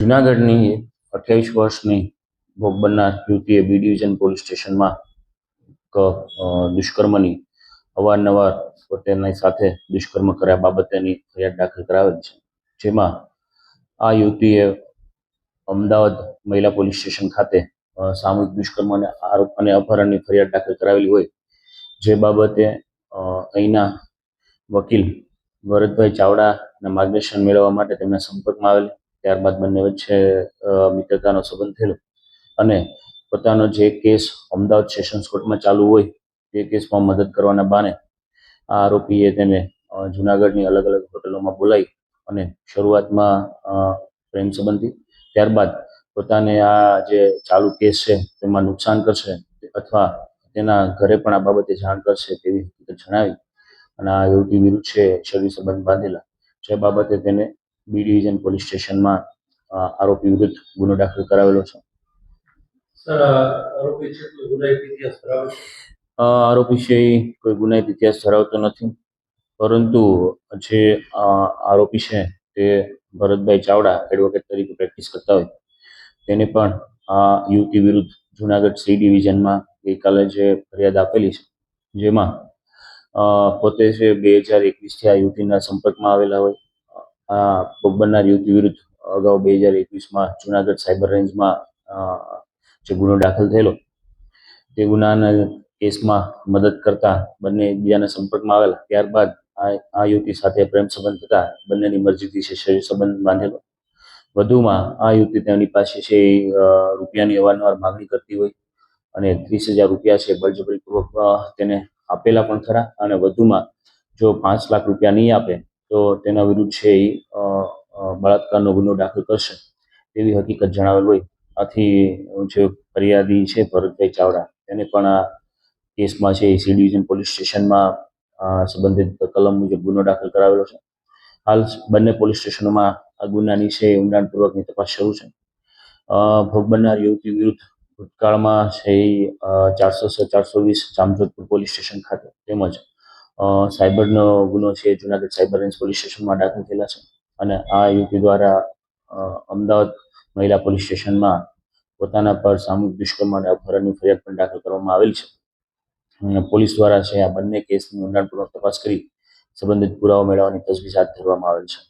જુનાગઢની 28 વર્ષની ભોગ બનનાર યુવતીએ બી ડિવિઝન પોલીસ સ્ટેશનમાં દુષ્કર્મની અવારનવાર પોતાની સાથે દુષ્કર્મ કર્યા બાબતેની ફરિયાદ દાખલ કરાવેલી છે. જેમાં આ યુવતીએ અમદાવાદ મહિલા પોલીસ સ્ટેશન ખાતે સામૂહિક દુષ્કર્મ અને અપહરણની ફરિયાદ દાખલ કરાવેલી હોય, જે બાબતે અહીંના વકીલ ભરતભાઈ ચાવડાના માર્ગદર્શન મેળવવા માટે તેમના સંપર્કમાં આવેલ. ત્યારબાદ બંને વચ્ચે મિત્રતાનો સંબંધ થયેલો અને પોતાનો જે કેસ અમદાવાદ સેશન્સ કોર્ટમાં ચાલુ હોય તે કેસમાં મદદ કરવાના બહાને આ આરોપીએ તેને જુનાગઢની અલગ અલગ હોટલોમાં બોલાવી અને શરૂઆતમાં પ્રેમ સંબંધી, ત્યારબાદ પોતાને આ જે ચાલુ કેસ છે તેમાં નુકસાન કરશે અથવા તેના ઘરે પણ આ બાબતે જાણ કરશે તેવી જણાવી અને આ યુવતી વિરુદ્ધ છે શરીર સંબંધ બાંધેલા, જે બાબતે તેને બી ડિવિઝન પોલીસ સ્ટેશનમાં આરોપી વિરુદ્ધ ગુનો દાખલ કરાવેલો છે. આરોપી છે કોઈ ગુનાહિત ઇતિહાસ ધરાવતો નથી, પરંતુ જે આરોપી છે તે ભરતભાઈ ચાવડા એડવોકેટ તરીકે પ્રેક્ટિસ કરતા હોય તેને પણ આ યુવતી વિરુદ્ધ જુનાગઢ સી ડિવિઝનમાં ગઈકાલે જે ફરિયાદ આપેલી છે, જેમાં પોતે છે 2021થી આ યુવતીના સંપર્કમાં આવેલા હોય. આ ભોગ બનનાર યુવતી વિરુદ્ધ અગાઉ 2021માં જુનાગઢ સાયબર રેન્જમાં જે ગુનો દાખલ થયેલો તે ગુનાના કેસમાં મદદ કરતા બંને એકબીજાના સંપર્કમાં આવેલા. ત્યારબાદ આ યુવતી સાથે પ્રેમ સંબંધ થતા બંનેની મરજીથી છે શરીર સંબંધ બાંધેલો. વધુમાં આ યુવતી તેની પાસે છે રૂપિયાની અવારનવાર માગણી કરતી હોય અને 30,000 રૂપિયા છે બળજબરીપૂર્વક તેને આપેલા પણ ખરા અને વધુમાં જો 5 લાખ રૂપિયા નહીં આપે તો તેના વિરુદ્ધ છે એ બળાત્કારનો ગુનો દાખલ કરશે તેવી હકીકત જણાવેલ હોય. આથી જે ફરિયાદી છે ભરતભાઈ ચાવડા તેને પણ આ કેસમાં છે સી ડિવિઝન પોલીસ સ્ટેશનમાં સંબંધિત કલમ મુજબ ગુનો દાખલ કરાવેલો છે. હાલ બંને પોલીસ સ્ટેશનોમાં આ ગુનાની છે ઊંડાણપૂર્વકની તપાસ શરૂ છે. ભોગ બનનાર યુવતી વિરુદ્ધ ભૂતકાળમાં છે 420 જામજોધપુર પોલીસ સ્ટેશન ખાતે તેમજ સાયબરનો ગુનો છે જુનાગઢ સાયબર રેન્જ પોલીસ સ્ટેશનમાં દાખલ થયેલા છે અને આ યુવતી દ્વારા અમદાવાદ મહિલા પોલીસ સ્ટેશનમાં પોતાના પર સામૂહિક દુષ્કર્મ અને અપહરણની ફરિયાદ પણ દાખલ કરવામાં આવેલ છે. પોલીસ દ્વારા છે આ બંને કેસની ઊંડાણપૂર્વક તપાસ કરી સંબંધિત પુરાવા મેળવવાની તજવીજ હાથ ધરવામાં આવેલ છે.